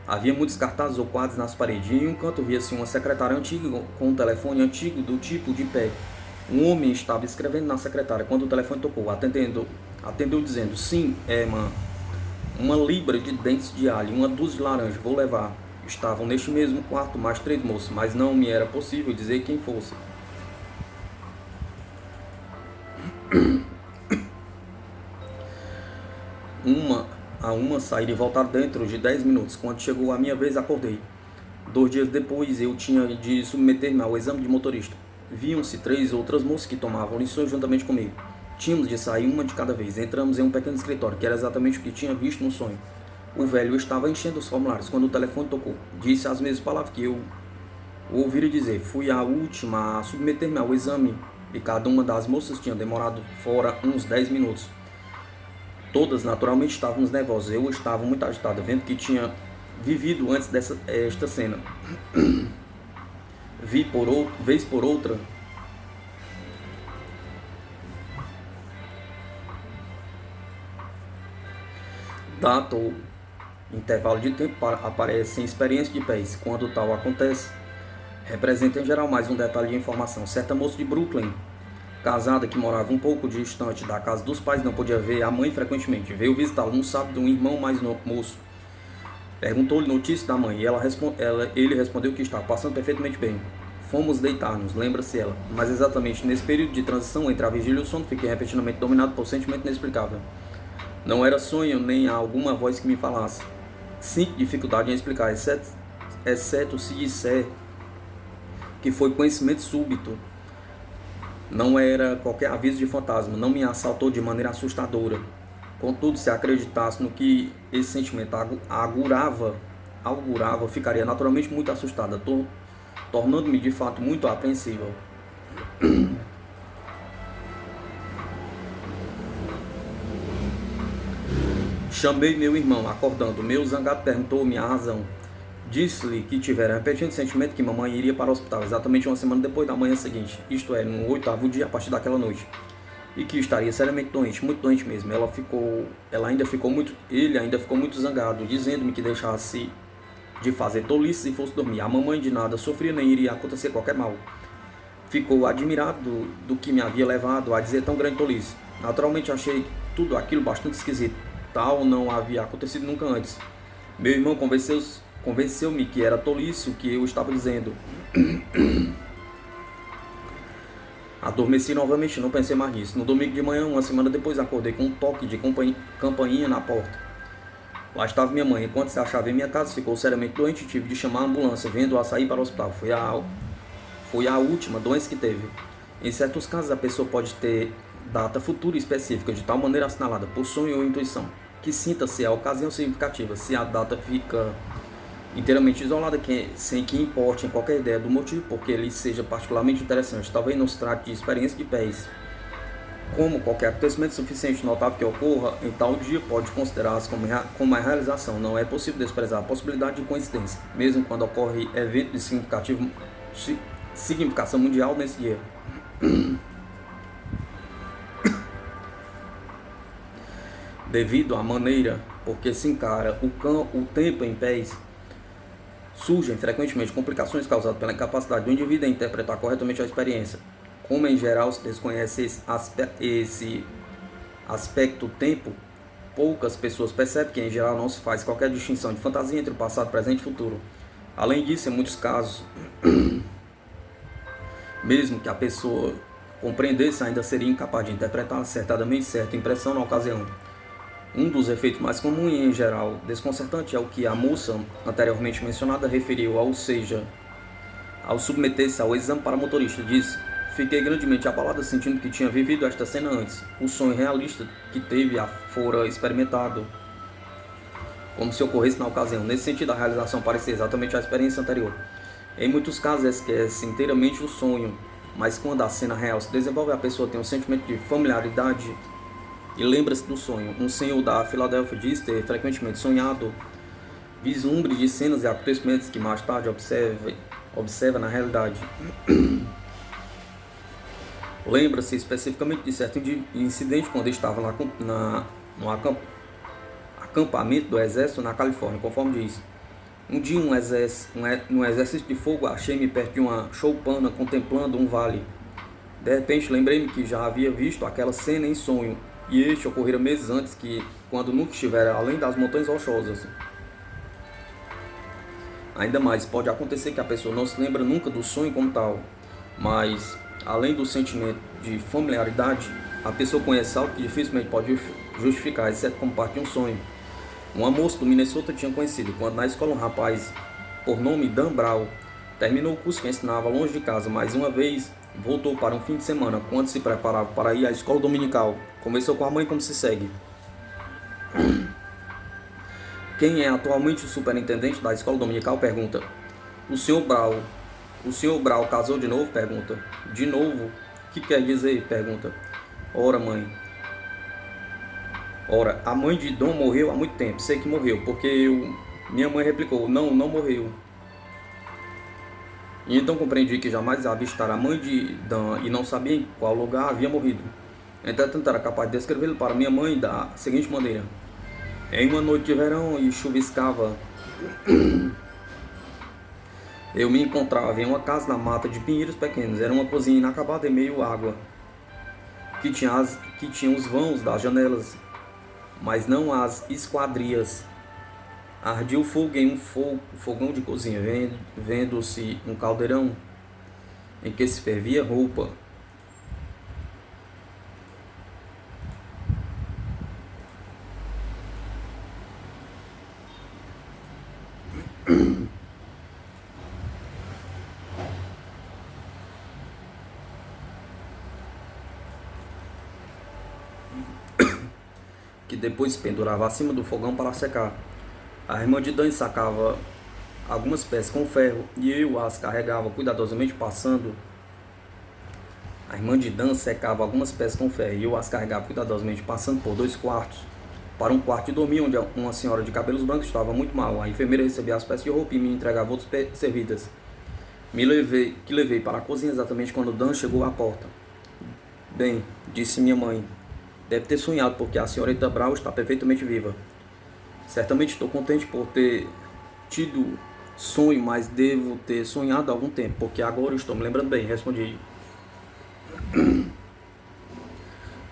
Havia muitos cartazes ou quadros nas paredes, e em um canto via-se uma secretária antiga com um telefone antigo do tipo de pé. Um homem estava escrevendo na secretária quando o telefone tocou. Atendeu dizendo, sim, é uma libra de dentes de alho, uma dúzia de laranja, vou levar. Estavam neste mesmo quarto mais 3 moços, mas não me era possível dizer quem fosse. Uma saíram e voltaram dentro de 10 minutos. Quando chegou a minha vez, acordei. 2 dias depois, eu tinha de submeter-me ao exame de motorista. Viam-se 3 outras moças que tomavam lições juntamente comigo. Tínhamos de sair uma de cada vez. Entramos em um pequeno escritório, que era exatamente o que tinha visto no sonho. O velho estava enchendo os formulários quando o telefone tocou. Disse as mesmas palavras que eu ouvira dizer. Fui a última a submeter-me ao exame e cada uma das moças tinha demorado fora uns 10 minutos. Todas naturalmente estávamos nervosas. Eu estava muito agitada, vendo que tinha vivido antes esta cena. Vez por outra, data ou intervalo de tempo aparecem experiências de pés. Quando tal acontece, representa em geral mais um detalhe de informação. Certa moça de Brooklyn, casada, que morava um pouco distante da casa dos pais, não podia ver a mãe frequentemente. Veio visitá-la no sábado de um irmão mais moço. Perguntou-lhe notícia da mãe e ele respondeu que estava passando perfeitamente bem. Fomos deitar-nos, lembra-se ela. Mas exatamente nesse período de transição entre a vigília e o sono, fiquei repetidamente dominado por um sentimento inexplicável. Não era sonho nem alguma voz que me falasse. Sinto dificuldade em explicar, exceto se disser que foi conhecimento súbito. Não era qualquer aviso de fantasma, não me assaltou de maneira assustadora. Contudo, se acreditasse no que esse sentimento augurava, ficaria naturalmente muito assustada, tornando-me de fato muito apreensível. Chamei meu irmão, acordando. Meu zangado perguntou-me a razão. Disse-lhe que tivera repetindo sentimento que mamãe iria para o hospital exatamente uma semana depois da manhã seguinte, isto é, no 8º dia a partir daquela noite, e que estaria seriamente doente, muito doente mesmo. Ele ainda ficou muito zangado, dizendo-me que deixasse de fazer tolices e fosse dormir. A mamãe de nada sofria, nem iria acontecer qualquer mal. Ficou admirado do que me havia levado a dizer tão grande tolice. Naturalmente achei tudo aquilo bastante esquisito. Tal não havia acontecido nunca antes. Meu irmão convenceu-me que era tolice o que eu estava dizendo. Adormeci novamente, não pensei mais nisso. No domingo de manhã, uma semana depois, acordei com um toque de campainha na porta. Lá estava minha mãe. Enquanto se achava em minha casa, ficou seriamente doente e tive de chamar a ambulância, vendo-a sair para o hospital. Foi a última doença que teve. Em certos casos, a pessoa pode ter data futura específica, de tal maneira assinalada por sonho ou intuição, que sinta-se a ocasião significativa. Se a data fica inteiramente isolada, sem que importe em qualquer ideia do motivo, porque ele seja particularmente interessante, talvez não se trate de experiência de pés. Como qualquer acontecimento suficiente notável que ocorra em tal dia pode considerar-se como uma realização. Não é possível desprezar a possibilidade de coincidência, mesmo quando ocorre evento de significação mundial nesse dia. Devido à maneira por que se encara o tempo em pés, surgem frequentemente complicações causadas pela incapacidade do indivíduo em interpretar corretamente a experiência. Como em geral se desconhece esse aspecto tempo, poucas pessoas percebem que em geral não se faz qualquer distinção de fantasia entre o passado, presente e futuro. Além disso, em muitos casos, mesmo que a pessoa compreendesse, ainda seria incapaz de interpretar acertadamente certa impressão na ocasião. Um dos efeitos mais comuns e, em geral, desconcertante é o que a moça anteriormente mencionada referiu, ou seja, ao submeter-se ao exame para motorista, disse: fiquei grandemente abalada, sentindo que tinha vivido esta cena antes. O sonho realista que teve fora experimentado, como se ocorresse na ocasião. Nesse sentido, a realização parecia exatamente a experiência anterior. Em muitos casos, esquece inteiramente o sonho, mas quando a cena real se desenvolve, a pessoa tem um sentimento de familiaridade e lembra-se do sonho. Um senhor da Filadélfia diz ter frequentemente sonhado vislumbres de cenas e acontecimentos que mais tarde observa na realidade. Lembra-se especificamente de certo incidente quando estava no acampamento do exército na Califórnia, conforme diz. Um dia, num exercício de fogo, achei-me perto de uma choupana contemplando um vale. De repente, lembrei-me que já havia visto aquela cena em sonho, e este ocorrera meses antes, quando nunca estivera além das montanhas rochosas. Ainda mais, pode acontecer que a pessoa não se lembra nunca do sonho como tal, mas, além do sentimento de familiaridade, a pessoa conhece algo que dificilmente pode justificar, exceto como parte de um sonho. Uma moça do Minnesota tinha conhecido, quando na escola um rapaz, por nome Dan Brown, terminou o curso que ensinava longe de casa, mas uma vez voltou para um fim de semana, quando se preparava para ir à escola dominical. Conversou com a mãe como se segue: quem é atualmente o superintendente da escola dominical? Pergunta. O Sr. Brown. O Sr. Brown casou de novo? Pergunta. De novo. Que quer dizer? Pergunta. Ora, mãe. Ora, a mãe de Dom morreu há muito tempo. Sei que morreu, porque minha mãe replicou, não, não morreu. E então compreendi que jamais avistara a mãe de Dan e não sabia em qual lugar havia morrido. Entretanto, era capaz de descrevê-lo para minha mãe da seguinte maneira. Em uma noite de verão e chuviscava, eu me encontrava em uma casa na mata de pinheiros pequenos. Era uma cozinha inacabada e meio água, que tinha os vãos das janelas, mas não as esquadrias. Ardia o fogo em um fogão de cozinha, vendo-se um caldeirão em que se fervia roupa. Que depois se pendurava acima do fogão para secar. A irmã de Dan sacava algumas peças com ferro e eu as carregava cuidadosamente passando. A irmã de Dan secava algumas peças com ferro e eu as carregava cuidadosamente passando por 2 quartos para um quarto de dormir onde uma senhora de cabelos brancos estava muito mal. A enfermeira recebia as peças de roupa e me entregava outras servidas. Levei para a cozinha exatamente quando Dan chegou à porta. Bem, disse minha mãe, deve ter sonhado porque a senhorita Brown está perfeitamente viva. Certamente estou contente por ter tido sonho, mas devo ter sonhado há algum tempo, porque agora estou me lembrando bem, respondi.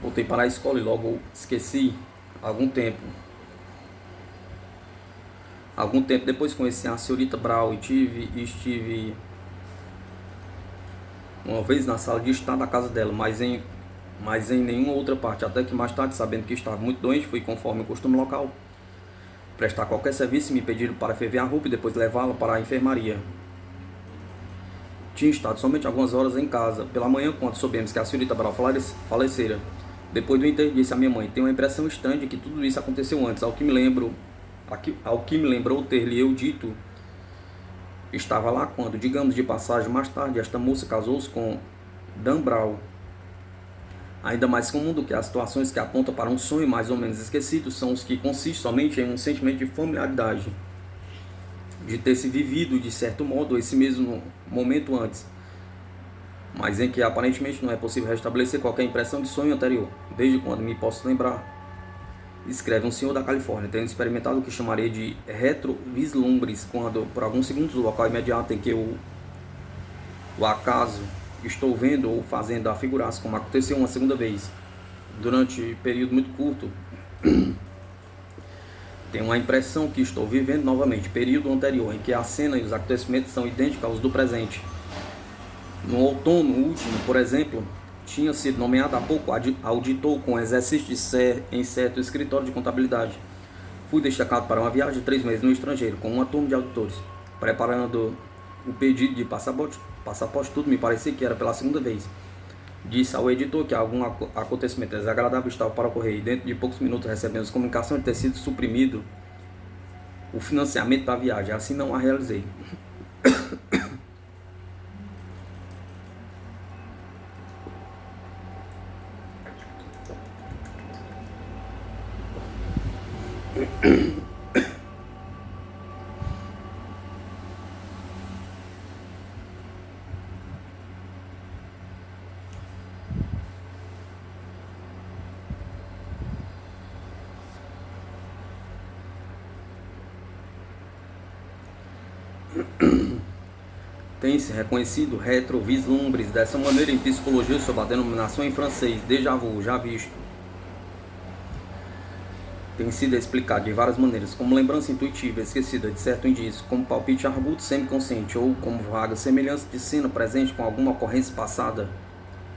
Voltei para a escola e logo esqueci. Algum tempo depois conheci a senhorita Brown e estive uma vez na sala de estar da casa dela, mas em nenhuma outra parte, até que mais tarde, sabendo que estava muito doente, fui conforme o costume local prestar qualquer serviço e me pediram para ferver a roupa e depois levá-la para a enfermaria. Tinha estado somente algumas horas em casa. Pela manhã, quando soubemos que a senhorita Brown falecera, depois do enterro, disse à minha mãe, tenho uma impressão estranha de que tudo isso aconteceu antes. Ao que me lembrou ter-lhe eu dito, estava lá quando, digamos de passagem, mais tarde, esta moça casou-se com Dan Brown. Ainda mais comum do que as situações que apontam para um sonho mais ou menos esquecido são os que consistem somente em um sentimento de familiaridade, de ter se vivido de certo modo esse mesmo momento antes, mas em que aparentemente não é possível restabelecer qualquer impressão de sonho anterior, desde quando me posso lembrar. Escreve um senhor da Califórnia, tendo experimentado o que chamaria de retrovislumbres, quando por alguns segundos o local imediato em que o acaso estou vendo ou fazendo afigurar-se, como aconteceu uma segunda vez, durante período muito curto, tenho a impressão que estou vivendo novamente período anterior, em que a cena e os acontecimentos são idênticos aos do presente. No outono último, por exemplo, tinha sido nomeado há pouco auditor com exercício em certo escritório de contabilidade. Fui destacado para uma viagem de 3 meses no estrangeiro, com uma turma de auditores, preparando o pedido de passaporte, tudo me parecia que era pela segunda vez. Disse ao editor que algum acontecimento desagradável estava para ocorrer e dentro de poucos minutos recebemos comunicação de ter sido suprimido o financiamento da viagem. Assim não a realizei. Tem-se reconhecido retrovislumbres dessa maneira em psicologia sob a denominação em francês déjà vu, já visto. Tem sido explicado de várias maneiras, como lembrança intuitiva esquecida de certo indício, como palpite arguto semiconsciente ou como vaga semelhança de cena presente com alguma ocorrência passada,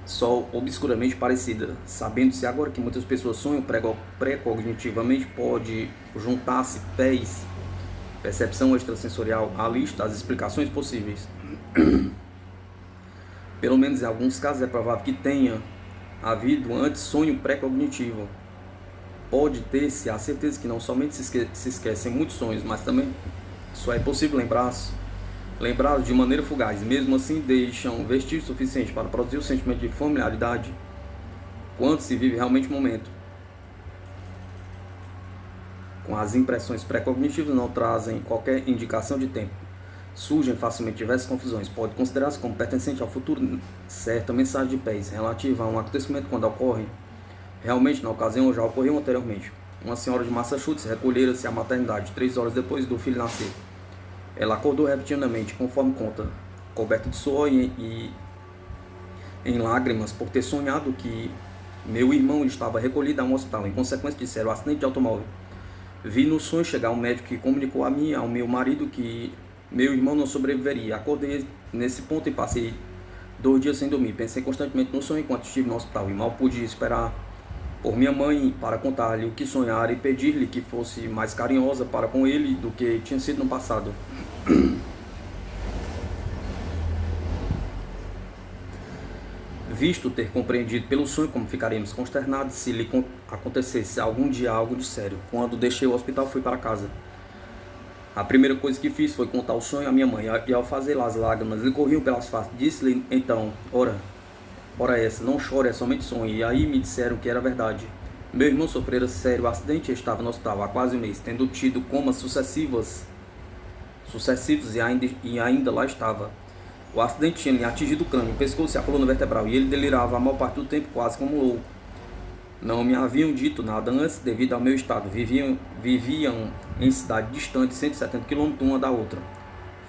só obscuramente parecida. Sabendo-se agora que muitas pessoas sonham precognitivamente, pode juntar-se pés, percepção extrasensorial, à lista das explicações possíveis. Pelo menos em alguns casos é provável que tenha havido antes sonho pré-cognitivo. Pode ter-se a certeza que não somente se esquecem muitos sonhos, mas também só é possível lembrar-se lembrados de maneira fugaz, mesmo assim deixam vestígios suficientes para produzir o sentimento de familiaridade quando se vive realmente o momento. Com as impressões pré-cognitivas não trazem qualquer indicação de tempo. Surgem facilmente diversas confusões. Pode considerar-se como pertencente ao futuro certa mensagem de pés relativa a um acontecimento quando ocorre realmente na ocasião ou já ocorreu anteriormente. Uma senhora de Massachusetts recolhera-se à maternidade 3 horas depois do filho nascer. Ela acordou repentinamente, conforme conta, coberta de suor e em lágrimas por ter sonhado que meu irmão estava recolhido a um hospital em consequência de ser um acidente de automóvel. Vi no sonho chegar um médico que comunicou a mim e ao meu marido que meu irmão não sobreviveria. Acordei nesse ponto e passei 2 dias sem dormir. Pensei constantemente no sonho enquanto estive no hospital e mal pude esperar por minha mãe para contar-lhe o que sonhara e pedir-lhe que fosse mais carinhosa para com ele do que tinha sido no passado. Visto ter compreendido pelo sonho como ficaríamos consternados se lhe acontecesse algum dia algo de sério. Quando deixei o hospital, fui para casa. A primeira coisa que fiz foi contar o sonho à minha mãe, e ao fazê-la as lágrimas lhe corriam pelas faces. Disse-lhe então, ora essa, não chore, é somente sonho. E aí me disseram que era verdade. Meu irmão sofrera sério acidente e estava no hospital há quase um mês, tendo tido comas sucessivos e ainda lá estava. O acidente tinha lhe atingido o crânio, o pescoço e a coluna vertebral, e ele delirava a maior parte do tempo quase como louco. Não me haviam dito nada antes devido ao meu estado. Viviam em cidades distantes, 170 km uma da outra.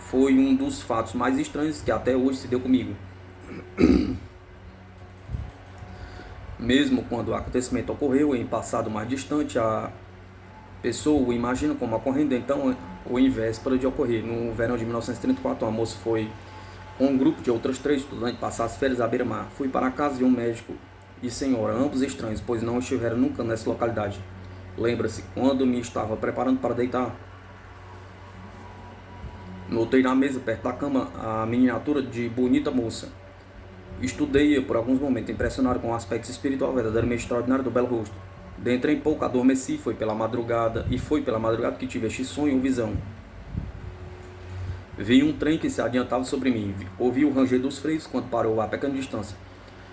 Foi um dos fatos mais estranhos que até hoje se deu comigo. Mesmo quando o acontecimento ocorreu em passado mais distante, a pessoa o imagina como ocorrendo então ou em véspera de ocorrer. No verão de 1934, uma moça foi com um grupo de outras 3 estudantes passar as férias à beira-mar. Fui para a casa de um médico e senhora, ambos estranhos, pois não estiveram nunca nessa localidade. Lembra-se, quando me estava preparando para deitar, notei na mesa, perto da cama, a miniatura de bonita moça. Estudei-a por alguns momentos, impressionado com o aspecto espiritual verdadeiramente extraordinário do belo rosto. Dentro em pouco adormeci, foi pela madrugada que tive este sonho ou visão. Vi um trem que se adiantava sobre mim. Ouvi o ranger dos freios quando parou a pequena distância.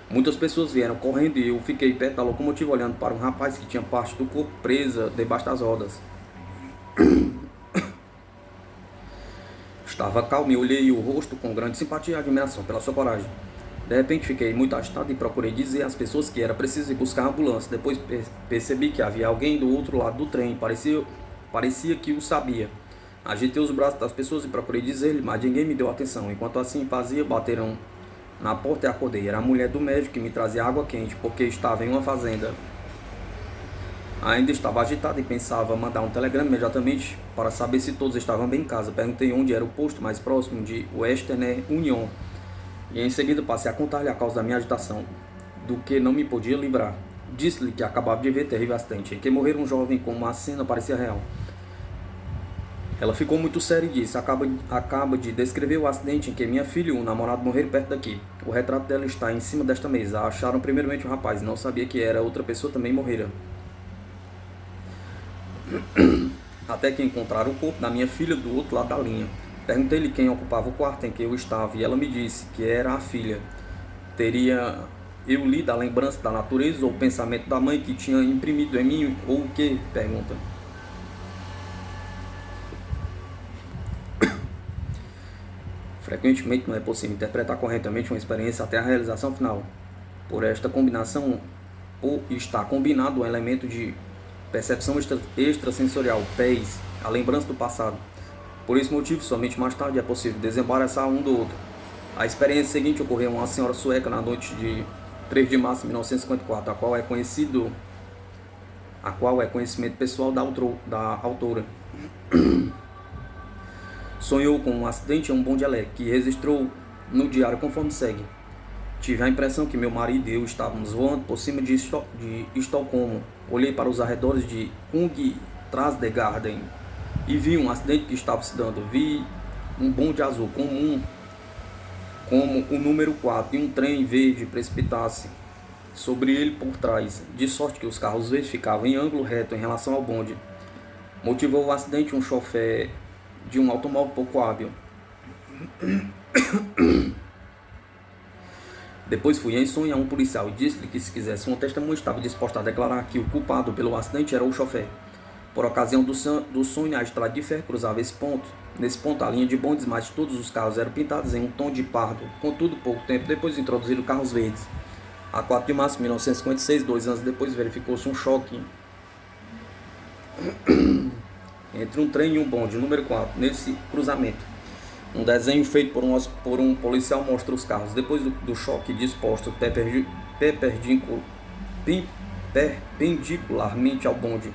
Muitas pessoas vieram correndo e eu fiquei perto da locomotiva olhando para um rapaz que tinha parte do corpo presa debaixo das rodas. Estava calmo e olhei o rosto com grande simpatia e admiração pela sua coragem. De repente fiquei muito agitado e procurei dizer às pessoas que era preciso ir buscar a ambulância. Depois percebi que havia alguém do outro lado do trem. Parecia que o sabia. Agitei os braços das pessoas e procurei dizer-lhe, mas ninguém me deu atenção. Enquanto assim fazia, bateram na porta e acordei. Era a mulher do médico que me trazia água quente, porque estava em uma fazenda. Ainda estava agitado e pensava mandar um telegrama imediatamente para saber se todos estavam bem em casa. Perguntei onde era o posto mais próximo de Western Union. E em seguida passei a contar-lhe a causa da minha agitação, do que não me podia livrar. Disse-lhe que acabava de ver terrível acidente, em que morrera um jovem como a cena parecia real. Ela ficou muito séria e disse, acaba de descrever o acidente em que minha filha e o namorado morreram perto daqui. O retrato dela está em cima desta mesa. Acharam primeiramente o rapaz, não sabia que era outra pessoa também morrera. Até que encontraram o corpo da minha filha do outro lado da linha. Perguntei-lhe quem ocupava o quarto em que eu estava e ela me disse que era a filha. Teria eu lido a lembrança da natureza ou o pensamento da mãe que tinha imprimido em mim ou o que? Pergunta. Frequentemente não é possível interpretar corretamente uma experiência até a realização final. Por esta combinação, ou está combinado um elemento de percepção extrasensorial, PES, a lembrança do passado. Por esse motivo, somente mais tarde é possível desembaraçar um do outro. A experiência seguinte ocorreu a uma senhora sueca na noite de 3 de março de 1954, a qual é conhecimento pessoal da autora. Sonhou com um acidente em um bonde elétrico, que registrou no diário conforme segue. Tive a impressão que meu marido e eu estávamos voando por cima de Estocolmo. Olhei para os arredores de Kungsträdgården e vi um acidente que estava se dando. Vi um bonde azul como o número 4 e um trem verde precipitar-se sobre ele por trás, de sorte que os carros verdes ficavam em ângulo reto em relação ao bonde. Motivou o acidente um chofer de um automóvel pouco hábil. Depois fui em sonho a um policial e disse-lhe que se quisesse uma testemunha estava disposta a declarar que o culpado pelo acidente era o chofer. Por ocasião do sonho, a estrada de ferro cruzava esse ponto. Nesse ponto, a linha de bondes, mas todos os carros eram pintados em um tom de pardo. Contudo, pouco tempo depois introduziram carros verdes. A 4 de março de 1956, 2 anos depois, verificou-se um choque entre um trem e um bonde, número 4, nesse cruzamento. Um desenho feito por um policial mostra os carros, depois do choque, dispostos perpendicularmente ao bonde.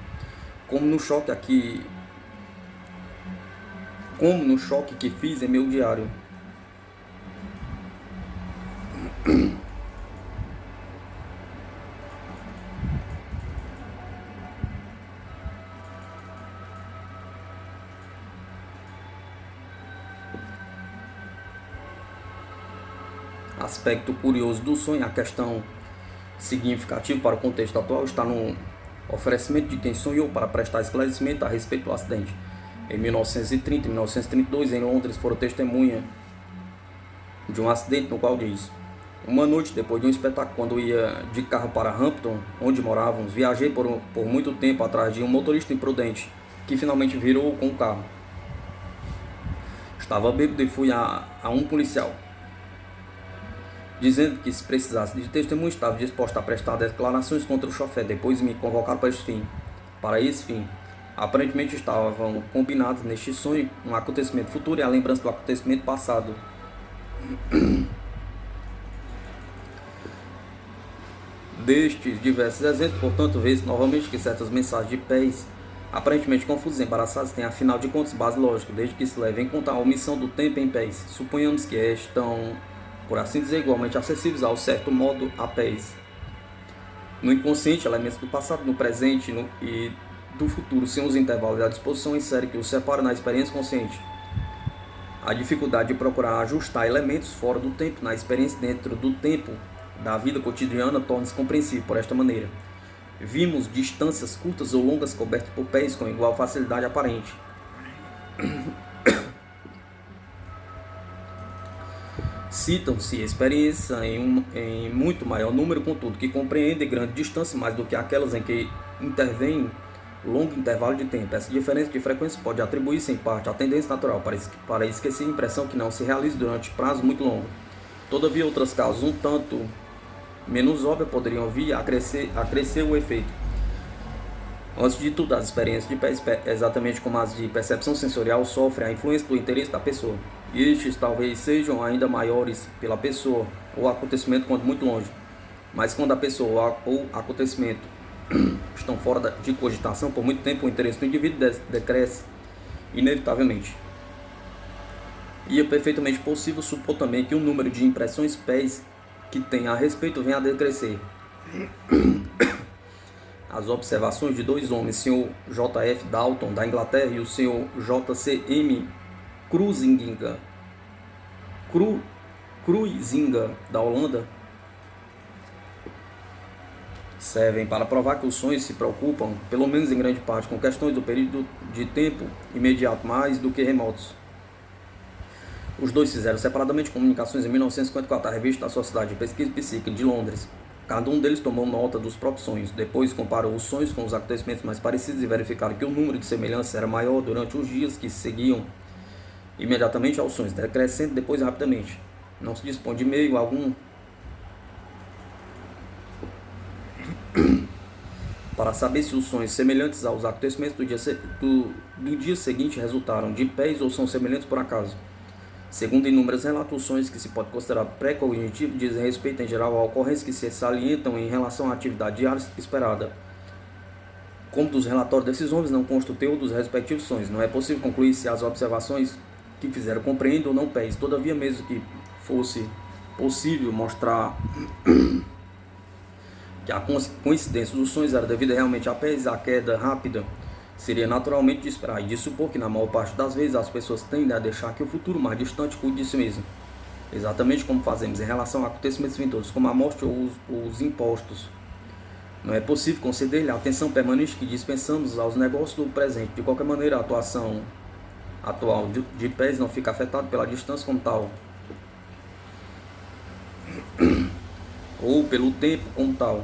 Como no choque que fiz em meu diário. Aspecto curioso do sonho, a questão significativa para o contexto atual está no oferecimento de quem sonhou para prestar esclarecimento a respeito do acidente. Em 1930 e 1932, em Londres, foram testemunha de um acidente no qual diz: uma noite, depois de um espetáculo, quando ia de carro para Hampton, onde morávamos, viajei por muito tempo atrás de um motorista imprudente, que finalmente virou com o carro. Estava bêbado e fui a um policial, dizendo que se precisasse de testemunho estava disposto a prestar declarações contra o chofer. Depois me convocaram para esse fim. Aparentemente estavam combinados neste sonho um acontecimento futuro e a lembrança do acontecimento passado. Destes diversos exemplos, portanto, vê-se novamente que certas mensagens de pés, aparentemente confusas e embaraçadas, têm afinal de contas base lógica, desde que se leve em conta a omissão do tempo em pés. Suponhamos que estão, por assim dizer, igualmente acessíveis ao certo modo a pés. No inconsciente, elementos do passado, no presente e do futuro, sem os intervalos à disposição em série que os separa na experiência consciente. A dificuldade de procurar ajustar elementos fora do tempo na experiência dentro do tempo da vida cotidiana torna-se compreensível por esta maneira. Vimos distâncias curtas ou longas cobertas por pés com igual facilidade aparente. Citam-se experiências em muito maior número, contudo, que compreendem grande distância mais do que aquelas em que intervém longo intervalo de tempo. Essa diferença de frequência pode atribuir-se em parte à tendência natural para esquecer a impressão que não se realiza durante prazo muito longo. Todavia, outras causas um tanto menos óbvias poderiam vir a crescer o efeito. Antes de tudo, as experiências de pés, exatamente como as de percepção sensorial, sofrem a influência do interesse da pessoa. E estes talvez sejam ainda maiores pela pessoa ou acontecimento quando muito longe. Mas quando a pessoa ou acontecimento estão fora de cogitação por muito tempo, o interesse do indivíduo decresce inevitavelmente. E é perfeitamente possível supor também que o número de impressões pés que tem a respeito venha a decrescer. As observações de dois homens, o Sr. J.F. Dalton, da Inglaterra, e o Sr. J.C.M. Cruizinga, da Holanda, servem para provar que os sonhos se preocupam, pelo menos em grande parte, com questões do período de tempo imediato mais do que remotos. Os dois fizeram separadamente comunicações em 1954 à revista da Sociedade de Pesquisa Psíquica de Londres. Cada um deles tomou nota dos próprios sonhos, depois comparou os sonhos com os acontecimentos mais parecidos e verificaram que o número de semelhanças era maior durante os dias que seguiam imediatamente aos sonhos, decrescendo depois rapidamente. Não se dispõe de meio algum para saber se os sonhos semelhantes aos acontecimentos do dia seguinte resultaram de pés ou são semelhantes por acaso. Segundo inúmeros relatos, os sonhos que se pode considerar pré-cognitivos dizem respeito em geral a ocorrências que se salientam em relação à atividade diária esperada. Como dos relatórios desses homens não consta o teor dos respectivos sonhos, não é possível concluir se as observações que fizeram compreendem ou não pés. Todavia, mesmo que fosse possível mostrar que a coincidência dos sonhos era devida realmente a pés, a queda rápida seria naturalmente de esperar e de supor que na maior parte das vezes as pessoas tendem a deixar que o futuro mais distante cuide de si mesmo, exatamente como fazemos em relação a acontecimentos vindouros como a morte ou os impostos. Não é possível conceder-lhe a atenção permanente que dispensamos aos negócios do presente. De qualquer maneira, a atuação atual de pés não fica afetado pela distância como tal, ou pelo tempo como tal.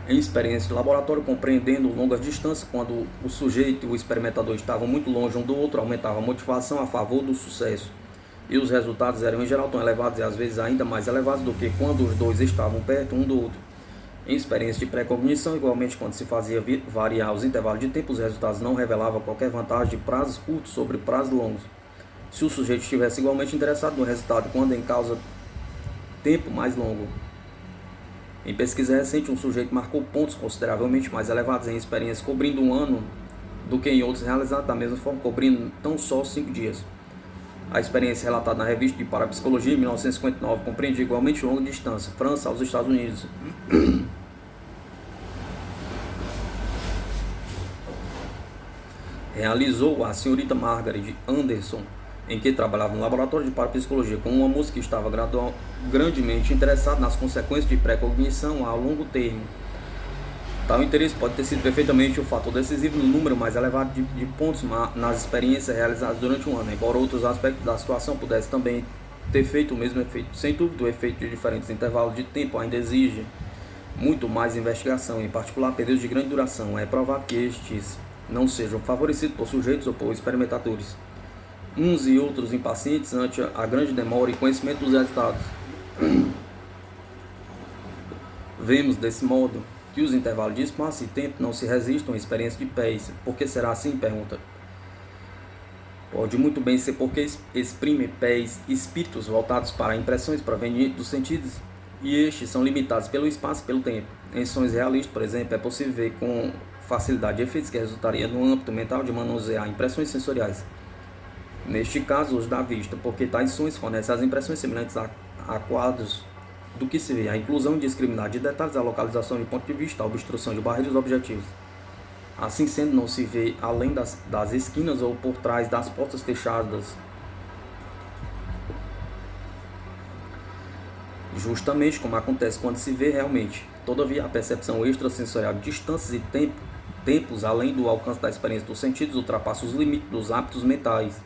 Em experiência de laboratório, compreendendo longas distâncias, quando o sujeito e o experimentador estavam muito longe um do outro, aumentava a motivação a favor do sucesso. E os resultados eram em geral tão elevados e às vezes ainda mais elevados do que quando os dois estavam perto um do outro. Em experiência de pré-cognição, igualmente quando se fazia variar os intervalos de tempo, os resultados não revelavam qualquer vantagem de prazos curtos sobre prazos longos. Se o sujeito estivesse igualmente interessado no resultado quando em causa tempo mais longo. Em pesquisa recente, um sujeito marcou pontos consideravelmente mais elevados em experiências cobrindo um ano do que em outros realizados da mesma forma, cobrindo tão só 5 dias. A experiência relatada na revista de Parapsicologia, em 1959, compreendia igualmente longa distância, França aos Estados Unidos. Realizou a senhorita Margaret Anderson, em que trabalhava no laboratório de parapsicologia com uma moça que estava grandemente interessada nas consequências de pré-cognição a longo termo. Tal interesse pode ter sido perfeitamente o fator decisivo no número mais elevado de pontos nas experiências realizadas durante um ano, embora outros aspectos da situação pudessem também ter feito o mesmo efeito. Sem dúvida, o efeito de diferentes intervalos de tempo ainda exige muito mais investigação, em particular períodos de grande duração. É provável que estes não sejam favorecidos por sujeitos ou por experimentadores, uns e outros impacientes ante a grande demora e conhecimento dos resultados. Vemos, desse modo, que os intervalos de espaço e tempo não se resistem à experiência de pés. Por que será assim? Pergunta. Pode muito bem ser porque exprime pés espíritos voltados para impressões provenientes dos sentidos, e estes são limitados pelo espaço e pelo tempo. Em sonhos realistas, por exemplo, é possível ver com facilidade efeitos que resultaria no âmbito mental de manusear impressões sensoriais. Neste caso, os da vista, porque tais sonhos fornecem as impressões semelhantes a quadros do que se vê, a inclusão indiscriminada de detalhes, a localização de ponto de vista, a obstrução de barreiras objetivos. Assim sendo, não se vê além das esquinas ou por trás das portas fechadas. Justamente como acontece quando se vê realmente. Todavia, a percepção extrasensorial de distâncias e tempos além do alcance da experiência dos sentidos ultrapassa os limites dos hábitos mentais.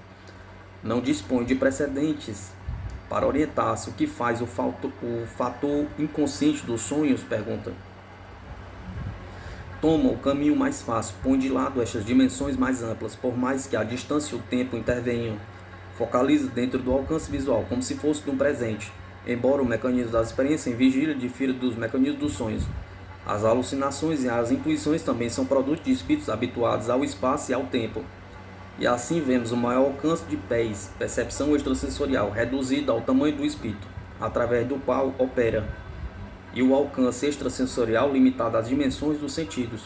Não dispõe de precedentes para orientar-se. O que faz o fator inconsciente dos sonhos? Pergunta. Toma o caminho mais fácil, põe de lado estas dimensões mais amplas, por mais que a distância e o tempo intervenham. Focaliza dentro do alcance visual, como se fosse de um presente. Embora o mecanismo da experiência em vigília difira dos mecanismos dos sonhos, as alucinações e as intuições também são produtos de espíritos habituados ao espaço e ao tempo. E assim vemos o maior alcance de pés, percepção extrasensorial, reduzida ao tamanho do espírito, através do qual opera, e o alcance extrasensorial limitado às dimensões dos sentidos.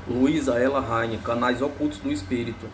Luísa Ella Heine, Canais Ocultos do Espírito.